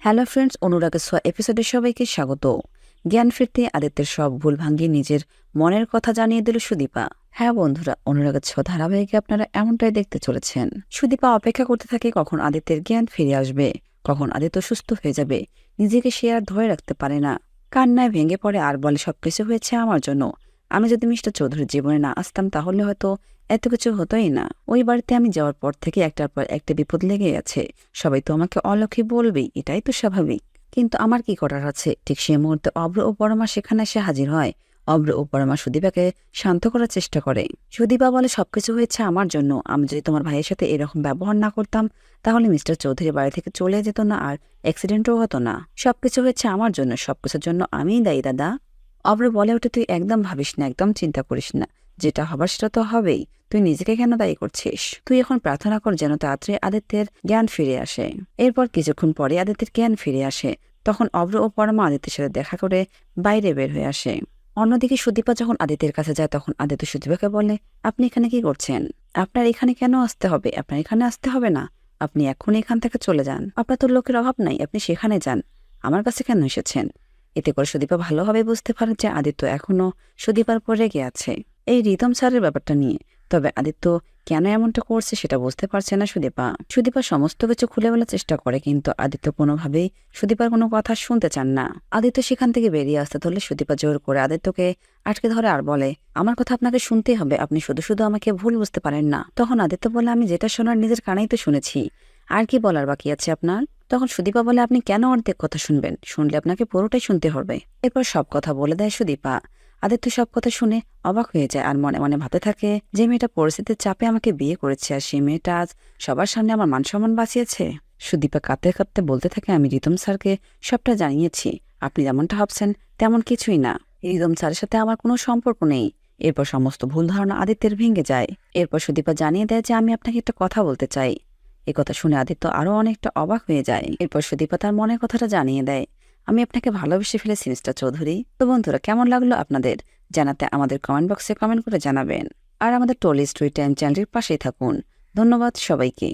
Hello friends, অনুরাগের এপিসোডে সবাইকে স্বাগত। জ্ঞান ফিরতে আদিত্যের সব ভুল ভাঙিয়ে নিজের মনের কথা জানিয়ে দিল সুদীপা। হ্যাঁ বন্ধুরা, অনুরাগের ধারাবাহিকে আপনারা এমনটাই দেখতে চলেছেন। সুদীপা অপেক্ষা করতে থাকে কখন আদিত্যের জ্ঞান ফিরে আসবে, কখন আদিত্য সুস্থ হয়ে যাবে। নিজেকে সে আর ধরে রাখতে পারে না, কান্নায় ভেঙে পড়ে আর বলে সবকিছু হয়েছে আমার জন্য। আমি যদি মিস্টার চৌধুরীর জীবনে না আসতাম তাহলে হয়তো এত কিছু হতোই না। ওই বাড়িতে আমি যাওয়ার পর থেকে একটার পর একটা বিপদ লেগে আছে। সবাই তো আমাকে অলক্ষী বলবেই, এটাই তো স্বাভাবিক। কিন্তু আমার কি করার আছে? ঠিক সেই মুহূর্তে অব্র ও পরমা সেখানে এসে হাজির হয়। অব্র ও পরমা সুদীপাকে শান্ত করার চেষ্টা করে। সুদীপা বলে সবকিছু হয়েছে আমার জন্য। আমি যদি তোমার ভাইয়ের সাথে এরকম ব্যবহার না করতাম তাহলে মিস্টার চৌধুরী বাড়ি থেকে চলে যেত না, আর অ্যাক্সিডেন্টও হতো না। সবকিছু হয়েছে আমার জন্য, সবকিছুর জন্য আমিই দায়ী দাদা। অব্র বলে ওঠে, তুই একদম ভাবিস না, একদম চিন্তা করিস না। যেটা হবার সেটা তো হবেই। তুই নিজেকে কেন দায়ী করছিস? তুই এখন প্রার্থনা কর যেন তাড়াতাড়ি আদিত্যের জ্ঞান ফিরে আসে। এরপর কিছুক্ষণ পরে আদিত্যের জ্ঞান ফিরে আসে। তখন অব্র ও পরমা আদিত্যের সাথে দেখা করে বাইরে বের হয়ে আসে। অন্যদিকে সুদীপা যখন আদিত্যের কাছে যায় তখন আদিত্য সুদীপাকে বলে, আপনি এখানে কি করছেন? আপনার এখানে কেন আসতে হবে? আপনার এখানে আসতে হবে না। আপনি এখনই এখান থেকে চলে যান। আপনার তো লোকের অভাব নাই, আপনি সেখানে যান। আমার কাছে কেন এসেছেন? এতে করে সুদীপা ভালোভাবে বুঝতে পারে যে আদিত্য এখনো সুদীপার পর রেগে আছে এই রিতম স্যারের ব্যাপারটা নিয়ে। তবে আদিত্য কেন এমনটা করছে সেটা বুঝতে পারছে না সুদীপা সমস্ত কিছু খুলে বলার চেষ্টা করে, কিন্তু আদিত্য কোনোভাবেই সুদীপার কোনো কথা শুনতে চান না। আদিত্য সেখান থেকে বেরিয়ে আসতে ধরলে সুদীপা জোর করে আদিত্যকে আটকে ধরে আর বলে, আমার কথা আপনাকে শুনতেই হবে, আপনি শুধু শুধু আমাকে ভুল বুঝতে পারেন না। তখন আদিত্য বলে, আমি যেটা শোনার নিজের কানেই তো শুনেছি, আর কি বলার বাকি আছে আপনার? তখন সুদীপা বলে, আপনি কেন অর্ধেক কথা শুনবেন? শুনলে আপনাকে পুরোটাই শুনতে হবে। এরপর সব কথা বলে দেয় সুদীপা। আদিত্য সব কথা শুনে অবাক হয়ে যায় আর মনে মনে ভাবতে থাকে, যে মেয়েটা পরিস্থিতির চাপে আমাকে বিয়ে করেছে আর সেই মেয়েটা আজ সবার সামনে আমার মান সম্মান বাঁচিয়েছে। সুদীপা কাঁদতে কাঁদতে বলতে থাকে, আমি রিতম স্যারকে সবটা জানিয়েছি। আপনি যেমনটা ভাবছেন তেমন কিছুই না। রিতম স্যারের সাথে আমার কোনো সম্পর্ক নেই। এরপর সমস্ত ভুল ধারণা আদিত্যের ভেঙে যায়। এরপর সুদীপা জানিয়ে দেয় যে আমি আপনাকে একটা কথা বলতে চাই। কথা শুনে আদিত্য আরো অনেকটা অবাক হয়ে যায়। এরপর সুদীপা তার মনের কথাটা জানিয়ে দেয়, আমি আপনাকে ভালোবেসে ফেলেছি মিস্টার চৌধুরী। তো বন্ধুরা, কেমন লাগলো আপনাদের? জানাতে আমাদের কমেন্ট বক্সে কমেন্ট করে জানাবেন। আর আমাদের টলি স্টোরি টাইম চ্যানেলটির পাশেই থাকুন। ধন্যবাদ সবাইকে।